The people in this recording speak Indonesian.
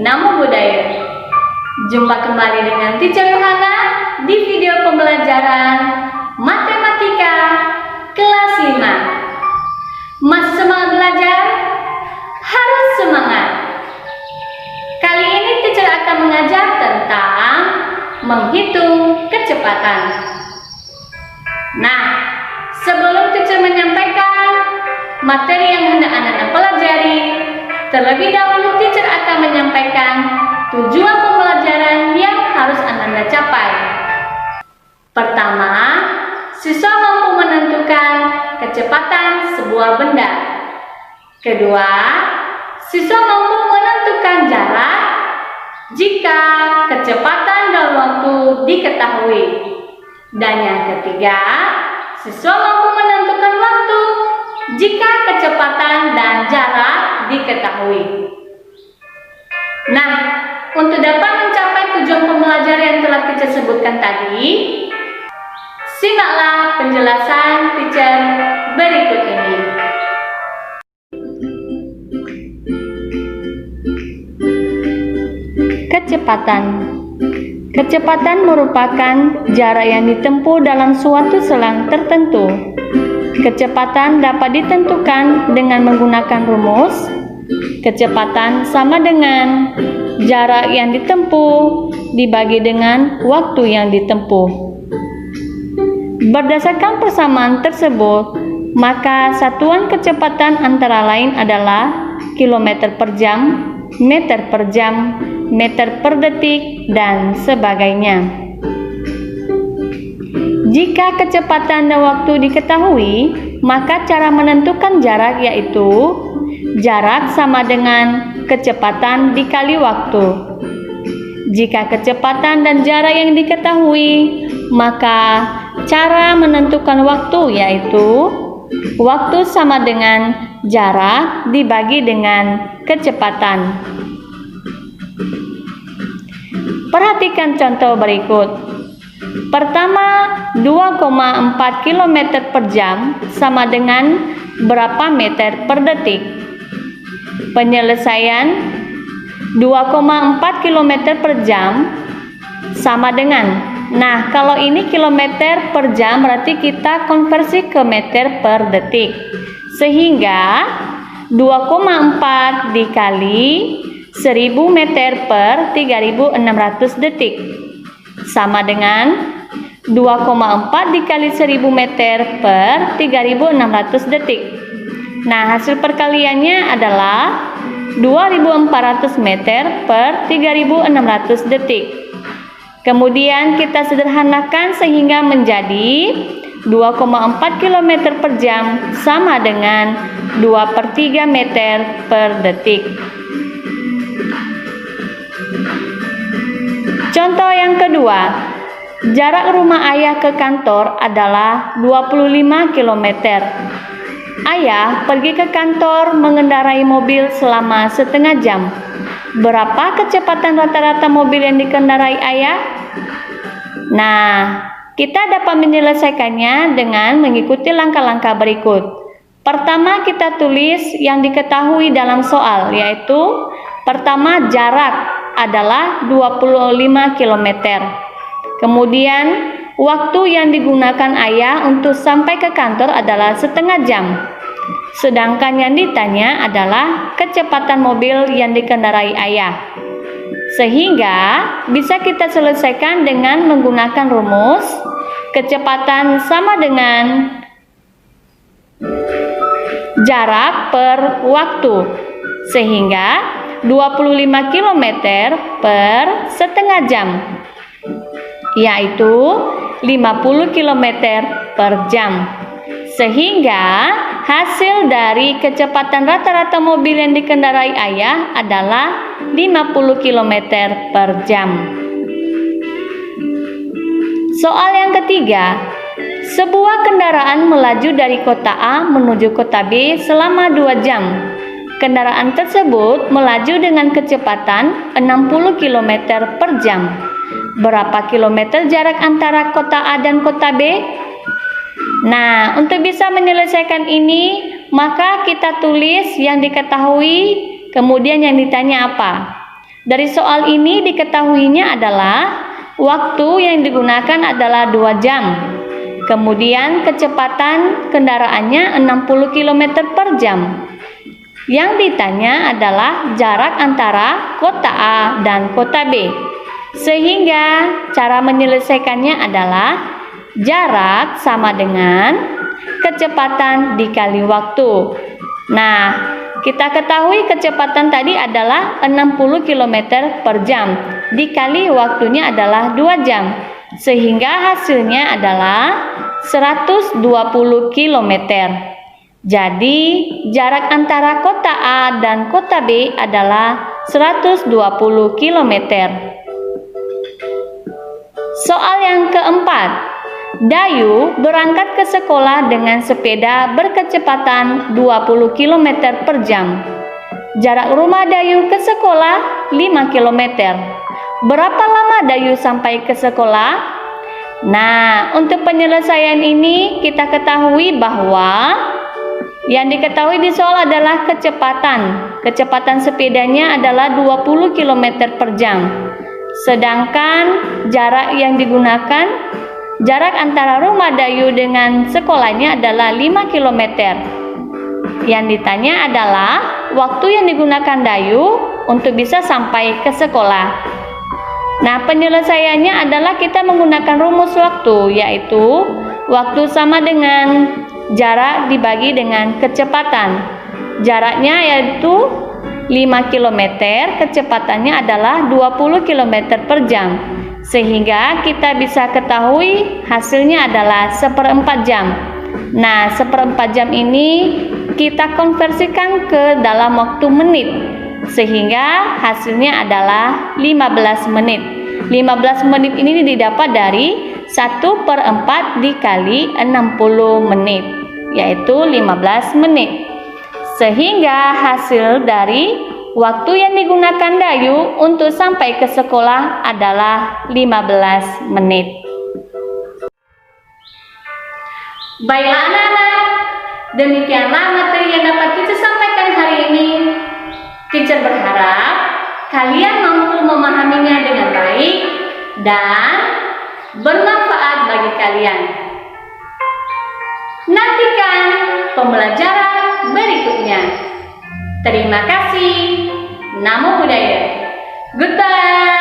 Namo Buddhaya. Jumpa kembali dengan Teacher Yohana di video pembelajaran Matematika kelas 5. Masih semangat belajar? Harus semangat! Kali ini Teacher akan mengajar tentang menghitung kecepatan. Nah, sebelum Teacher menyampaikan materi yang hendak anak-anak pelajari, terlebih dahulu Teacher akan menyampaikan tujuan pembelajaran yang harus anak-anak capai. Pertama, siswa mampu menentukan kecepatan sebuah benda. Kedua, siswa mampu menentukan jarak jika kecepatan dalam waktu diketahui. Dan yang ketiga, siswa mampu menentukan waktu jika kecepatan dan jarak diketahui. Nah, untuk dapat mencapai tujuan pembelajaran yang telah Teacher sebutkan tadi, simaklah penjelasan Teacher berikut ini. Kecepatan. Kecepatan merupakan jarak yang ditempuh dalam suatu selang tertentu. Kecepatan dapat ditentukan dengan menggunakan rumus. Kecepatan sama dengan jarak yang ditempuh dibagi dengan waktu yang ditempuh. Berdasarkan persamaan tersebut, maka satuan kecepatan antara lain adalah kilometer per jam, meter per jam, meter per detik, dan sebagainya. Jika kecepatan dan waktu diketahui, maka cara menentukan jarak yaitu jarak sama dengan kecepatan dikali waktu. Jika kecepatan dan jarak yang diketahui, maka cara menentukan waktu yaitu waktu sama dengan jarak dibagi dengan kecepatan. Perhatikan contoh berikut. Pertama, 2,4 km per jam sama dengan berapa meter per detik? Penyelesaian 2,4 km per jam sama dengan, nah kalau ini kilometer per jam berarti kita konversi ke meter per detik. Sehingga 2,4 dikali 1000 meter per 3600 detik sama dengan 2,4 dikali 1000 meter per 3600 detik. Nah, hasil perkaliannya adalah 2400 meter per 3600 detik. Kemudian kita sederhanakan sehingga menjadi 2,4 km per jam sama dengan 2/3 meter per detik. Contoh yang kedua, jarak rumah ayah ke kantor adalah 25 km. Ayah pergi ke kantor mengendarai mobil selama setengah jam. Berapa kecepatan rata-rata mobil yang dikendarai ayah? Nah, kita dapat menyelesaikannya dengan mengikuti langkah-langkah berikut. Pertama, kita tulis yang diketahui dalam soal, yaitu pertama, jarak adalah 25 km. Kemudian, waktu yang digunakan ayah untuk sampai ke kantor adalah setengah jam. Sedangkan yang ditanya adalah kecepatan mobil yang dikendarai ayah. Sehingga bisa kita selesaikan dengan menggunakan rumus kecepatan sama dengan jarak per waktu. Sehingga 25 km per setengah jam, yaitu 50 km per jam. Sehingga hasil dari kecepatan rata-rata mobil yang dikendarai ayah adalah 50 km per jam. Soal yang ketiga, sebuah kendaraan melaju dari kota A menuju kota B selama 2 jam. Kendaraan tersebut melaju dengan kecepatan 60 km per jam. Berapa kilometer jarak antara kota A dan kota B? Nah, untuk bisa menyelesaikan ini, maka kita tulis yang diketahui, kemudian yang ditanya apa. Dari soal ini diketahuinya adalah waktu yang digunakan adalah 2 jam. Kemudian kecepatan kendaraannya 60 km per jam. Yang ditanya adalah jarak antara kota A dan kota B. Sehingga cara menyelesaikannya adalah jarak sama dengan kecepatan dikali waktu. Nah, kita ketahui kecepatan tadi adalah 60 km per jam, dikali waktunya adalah 2 jam, sehingga hasilnya adalah 120 km. Jadi, jarak antara kota A dan kota B adalah 120 km. Soal yang keempat. Dayu berangkat ke sekolah dengan sepeda berkecepatan 20 km per jam. Jarak rumah Dayu ke sekolah 5 km. Berapa lama Dayu sampai ke sekolah? Nah, untuk penyelesaian ini kita ketahui bahwa yang diketahui di soal adalah kecepatan. Kecepatan sepedanya adalah 20 km per jam. Sedangkan jarak yang digunakan, jarak antara rumah Dayu dengan sekolahnya adalah 5 km. Yang ditanya adalah waktu yang digunakan Dayu untuk bisa sampai ke sekolah. Nah, penyelesaiannya adalah kita menggunakan rumus waktu, yaitu waktu sama dengan jarak dibagi dengan kecepatan. Jaraknya yaitu 5 km, kecepatannya adalah 20 km per jam. Sehingga kita bisa ketahui hasilnya adalah 1/4 jam. Nah, 1/4 jam ini kita konversikan ke dalam waktu menit, sehingga hasilnya adalah 15 menit. 15 menit ini didapat dari 1/4 dikali 60 menit, yaitu 15 menit. Sehingga hasil dari waktu yang digunakan Dayu untuk sampai ke sekolah adalah 15 menit. Baiklah anak-anak, demikianlah materi yang dapat teacher sampaikan hari ini. Teacher berharap kalian mampu memahaminya dengan baik dan bermanfaat bagi kalian. Nantikan pembelajaran berikutnya. Terima kasih. Namo Buddhaya. Goodbye.